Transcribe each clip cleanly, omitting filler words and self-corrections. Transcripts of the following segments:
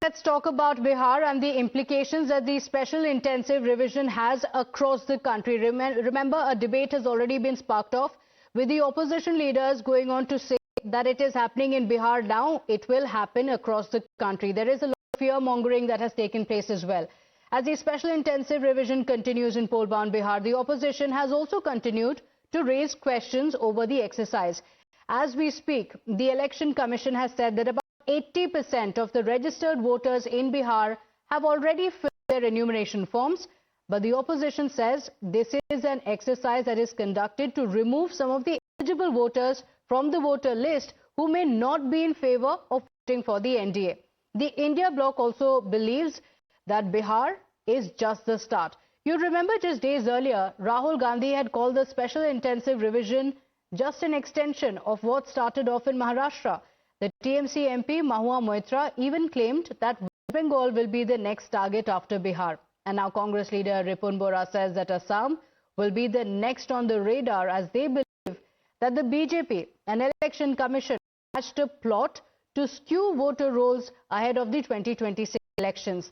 let's talk about Bihar and the implications that the special intensive revision has across the country. Remember, a debate has already been sparked off with the opposition leaders going on to say that it is happening in Bihar now. It will happen across the country. There is a lot of fear mongering that has taken place as well. As the special intensive revision continues in poll-bound Bihar, the opposition has also continued to raise questions over the exercise. As we speak, the Election Commission has said that about 80% of the registered voters in Bihar have already filled their enumeration forms, but the opposition says this is an exercise that is conducted to remove some of the eligible voters from the voter list who may not be in favor of voting for the NDA. The India Bloc also believes that Bihar is just the start. You remember just days earlier, Rahul Gandhi had called the special intensive revision just an extension of what started off in Maharashtra. The TMC MP Mahua Moitra even claimed that West Bengal will be the next target after Bihar. And now Congress leader Ripun Bora says that Assam will be the next on the radar as they believe that the BJP and Election Commission hatched a plot to skew voter rolls ahead of the 2026 elections.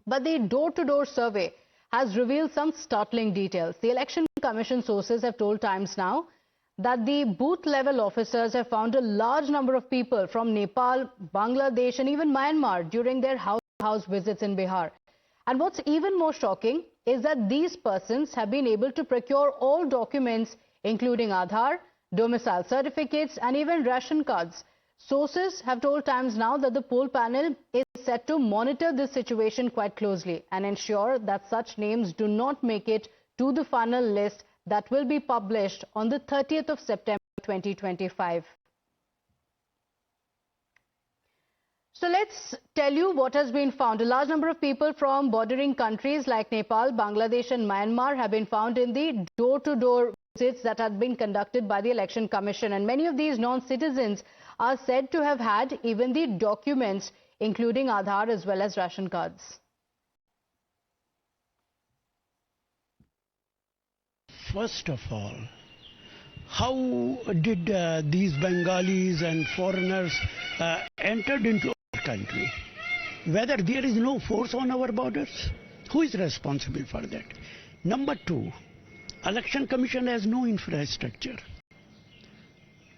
But the door-to-door survey has revealed some startling details. The Election Commission sources have told Times Now that the booth-level officers have found a large number of people from Nepal, Bangladesh and even Myanmar during their house-to-house visits in Bihar. And what's even more shocking is that these persons have been able to procure all documents including Aadhaar, domicile certificates and even ration cards. Sources have told Times Now that the poll panel is set to monitor this situation quite closely and ensure that such names do not make it to the final list that will be published on the 30th of September 2025. So let's tell you what has been found. A large number of people from bordering countries like Nepal, Bangladesh and Myanmar have been found in the door-to-door visits that have been conducted by the Election Commission. And many of these non-citizens are said to have had even the documents including Aadhaar as well as ration cards. First of all, how did these Bengalis and foreigners entered into our country? Whether there is no force on our borders? Who is responsible for that? Number two, Election Commission has no infrastructure.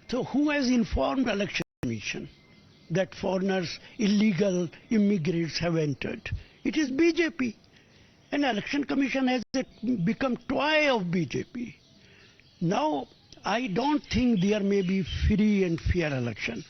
So who has informed Election Commission that foreigners, illegal immigrants have entered? It is BJP. And Election Commission has become toy of BJP. Now, I don't think there may be free and fair election.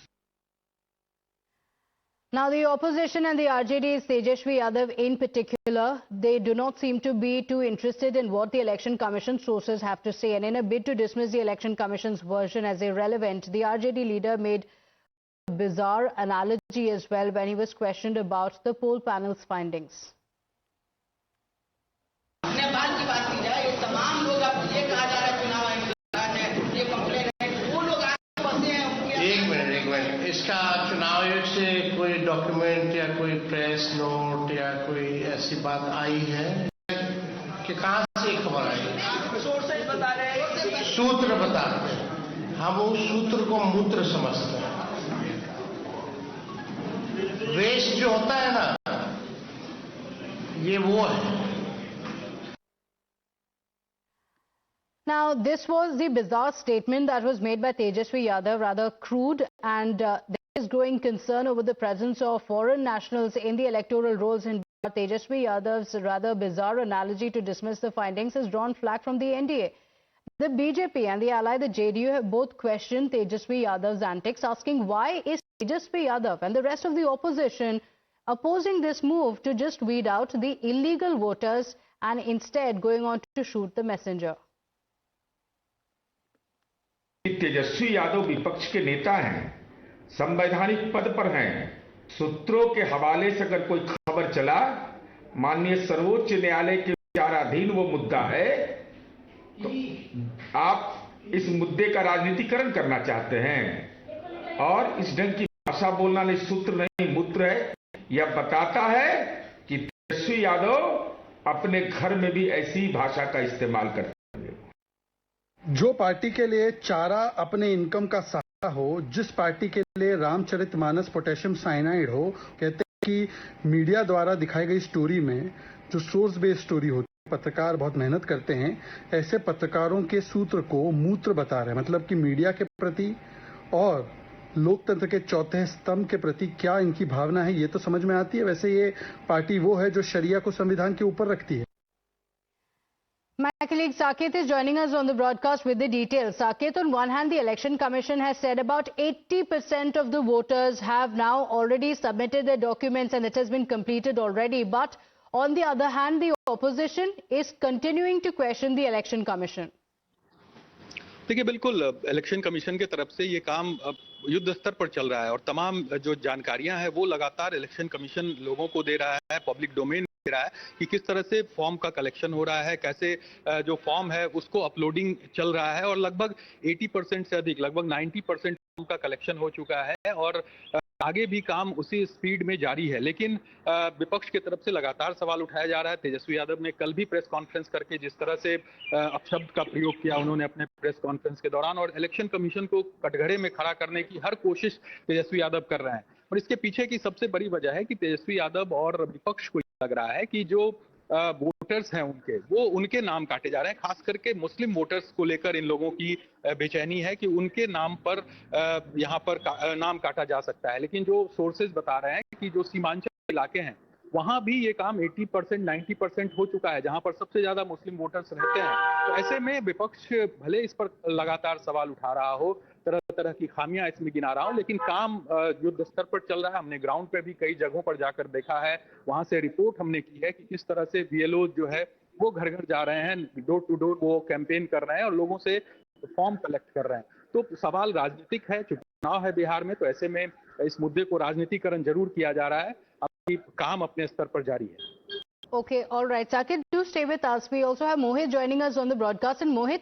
Now, the opposition and the RJD's Tejashwi Yadav in particular, they do not seem to be too interested in what the Election Commission sources have to say. And in a bid to dismiss the Election Commission's version as irrelevant, the RJD leader made a bizarre analogy as well when he was questioned about the poll panel's findings. इसका चुनाव आयोग से कोई document या कोई press note या कोई ऐसी बात आई है कि कहां से खबर आई? सूत्र बता रहे हैं। हम उस सूत्र को मूत्र समझते हैं। वेस्ट जो होता है ना, ये वो है। Now, this was the bizarre statement that was made by Tejashwi Yadav, rather crude, and there is growing concern over the presence of foreign nationals in the electoral rolls in Bihar. Tejashwi Yadav's rather bizarre analogy to dismiss the findings has drawn flack from the NDA. The BJP and the ally, the JDU, have both questioned Tejashwi Yadav's antics, asking why is Tejashwi Yadav and the rest of the opposition opposing this move to just weed out the illegal voters and instead going on to shoot the messenger. Tejashwi Yadav विपक्ष के नेता हैं, संवैधानिक पद पर हैं। सूत्रों के हवाले से अगर कोई खबर चला, माननीय सर्वोच्च न्यायालय के विचाराधीन वो मुद्दा है, तो आप इस मुद्दे का राजनीतिकरण करना चाहते हैं और इस ढंग की भाषा बोलना नहीं, सूत्र नहीं मूत्र है। यह बताता है कि तेजस्वी यादव अपने घर में भी ऐसी भाषा का इस्तेमाल करते हैं। जो पार्टी के लिए चारा अपने इनकम का सहारा हो, जिस पार्टी के लिए रामचरितमानस पोटेशियम साइनाइड हो, कहते कि मीडिया द्वारा दिखाई गई स्टोरी में जो सोर्स बेस्ड स्टोरी होती है, पत्रकार बहुत मेहनत करते हैं, ऐसे पत्रकारों के सूत्र को मूत्र बता रहे हैं। मतलब कि मीडिया के प्रति और लोकतंत्र के चौथे स्तंभ के प्रति क्या इनकी भावना है, ये तो समझ में आती है। वैसे ये पार्टी वो है जो शरिया को संविधान के ऊपर रखती है। My colleague Saket is joining us on the broadcast with the details. Saket, on one hand, the Election Commission has said about 80% of the voters have now already submitted their documents and it has been completed already. But on the other hand, the opposition is continuing to question the Election Commission. देखिए, बिल्कुल election commission के तरफ से ये काम युद्ध स्तर पर चल रहा है और तमाम जो जानकारियां हैं वो लगातार इलेक्शन कमीशन लोगों को दे रहा है, पब्लिक डोमेन दे रहा है कि किस तरह से फॉर्म का कलेक्शन हो रहा है, कैसे जो फॉर्म है उसको अपलोडिंग चल रहा है और लगभग 80% से अधिक, लगभग 90% फॉर्म का कलेक्शन हो चुका है और आगे भी काम उसी स्पीड में जारी है। लेकिन विपक्ष की तरफ से लगातार सवाल उठाया जा रहा है। तेजस्वी यादव ने कल भी प्रेस कॉन्फ्रेंस करके जिस तरह से अपशब्द का प्रयोग किया उन्होंने अपने प्रेस कॉन्फ्रेंस के दौरान, और इलेक्शन कमीशन को कटघरे में खड़ा करने की हर कोशिश तेजस्वी यादव कर रहे हैं। और इसके पीछे की सबसे बड़ी वजह है कि तेजस्वी यादव और विपक्ष को लग रहा है कि जो वोटर्स हैं वो उनके नाम काटे जा रहे हैं। खास करके मुस्लिम वोटर्स को लेकर इन लोगों की बेचैनी है कि उनके नाम पर यहाँ पर नाम काटा जा सकता है। लेकिन जो सोर्सेज बता रहे हैं कि जो सीमांचल इलाके हैं वहां भी ये काम 80% 90% हो चुका है, जहां पर सबसे ज्यादा मुस्लिम वोटर्स रहते हैं। तो ऐसे में विपक्ष भले इस पर लगातार सवाल उठा रहा हो, तरह तरह की खामियां इसमें गिना रहा हो, लेकिन काम युद्ध स्तर पर चल रहा है। हमने ग्राउंड पे भी कई जगहों पर जाकर देखा है, वहां से रिपोर्ट हमने की है कि किस तरह से बीएलओ जो है वो घर घर जा रहे हैं, डोर टू डोर वो कैंपेन कर रहे हैं और लोगों से फॉर्म कलेक्ट कर रहे हैं। तो सवाल राजनीतिक है, चुनाव है बिहार में, तो ऐसे में इस मुद्दे को राजनीतिकरण जरूर किया जा रहा है। काम अपने स्तर पर जारी है। Okay, all right. Saket, do stay with us. We also have Mohit joining us on the broadcast. And Mohit,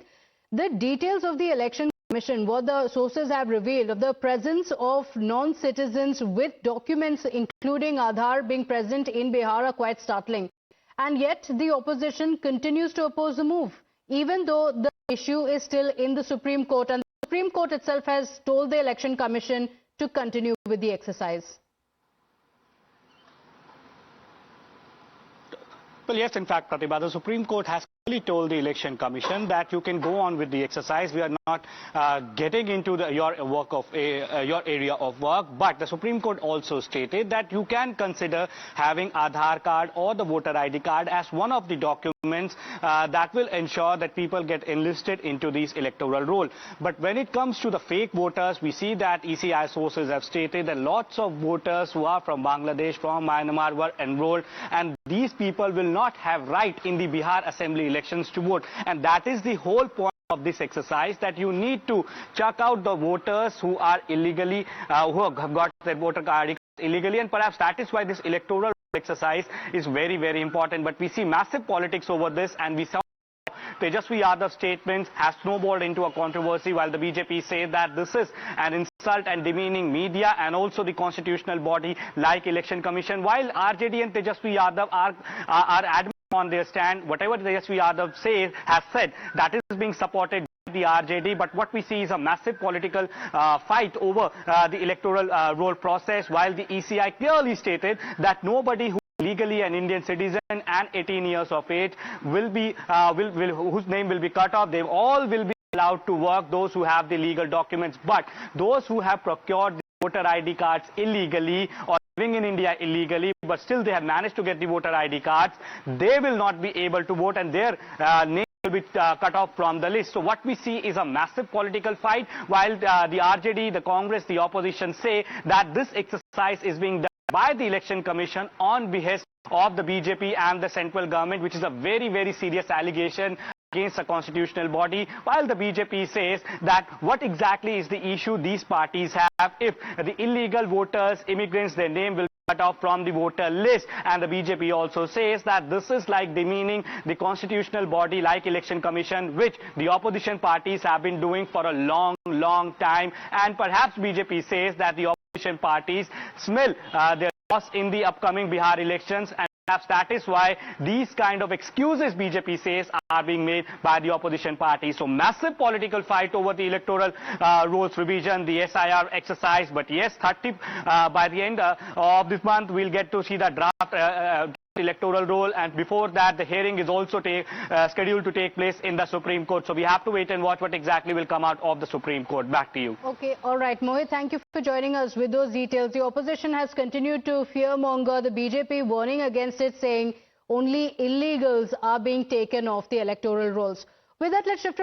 the details of the Election Commission, what the sources have revealed of the presence of non-citizens with documents including Aadhaar being present in Bihar are quite startling. And yet the opposition continues to oppose the move, even though the issue is still in the Supreme Court. And the Supreme Court itself has told the Election Commission to continue with the exercise. Well, yes, in fact, Pratibha, the Supreme Court has clearly told the Election Commission that you can go on with the exercise. We are not getting into your area of work, but the Supreme Court also stated that you can consider having Aadhaar card or the voter ID card as one of the documents that will ensure that people get enlisted into these electoral roll. But when it comes to the fake voters, we see that ECI sources have stated that lots of voters who are from Bangladesh, from Myanmar were enrolled, and these people will not have right in the Bihar Assembly elections to vote. And that is the whole point of this exercise, that you need to check out the voters who are illegally, who have got their voter card illegally, and perhaps that is why this electoral exercise is very, very important. But we see massive politics over this, and we saw Tejaswi Yadav's statements has snowballed into a controversy, while the BJP says that this is an insult and demeaning media and also the constitutional body like Election Commission. While RJD and Tejaswi Yadav are adamant on their stand, whatever Tejaswi Yadav has said, that is being supported by the RJD. But what we see is a massive political fight over the electoral roll process, while the ECI clearly stated that nobody who legally an Indian citizen and 18 years of age will be whose name will be cut off. They all will be allowed to work, those who have the legal documents. But those who have procured the voter ID cards illegally or living in India illegally, but still they have managed to get the voter ID cards, they will not be able to vote, and their name will be cut off from the list. So what we see is a massive political fight, while the RJD, the Congress, the opposition say that this exercise is being done by the Election Commission on behest of the BJP and the central government, which is a very, very serious allegation against a constitutional body, while the BJP says that what exactly is the issue these parties have if the illegal voters, immigrants, their name will be cut off from the voter list. And the BJP also says that this is like demeaning the constitutional body like Election Commission, which the opposition parties have been doing for a long, long time. And perhaps BJP says that the opposition parties smell their loss in the upcoming Bihar elections, and perhaps that is why these kind of excuses BJP says are being made by the opposition party. So massive political fight over the electoral rules revision, the SIR exercise. But yes, 30 by the end of this month, we'll get to see the draft electoral roll, and before that the hearing is also scheduled to take place in the Supreme Court. So we have to wait and watch what exactly will come out of the Supreme Court. Back to you. Okay, all right, Mohit, thank you for joining us with those details. The opposition has continued to fearmonger the BJP, warning against it, saying only illegals are being taken off the electoral rolls. With that, let's shift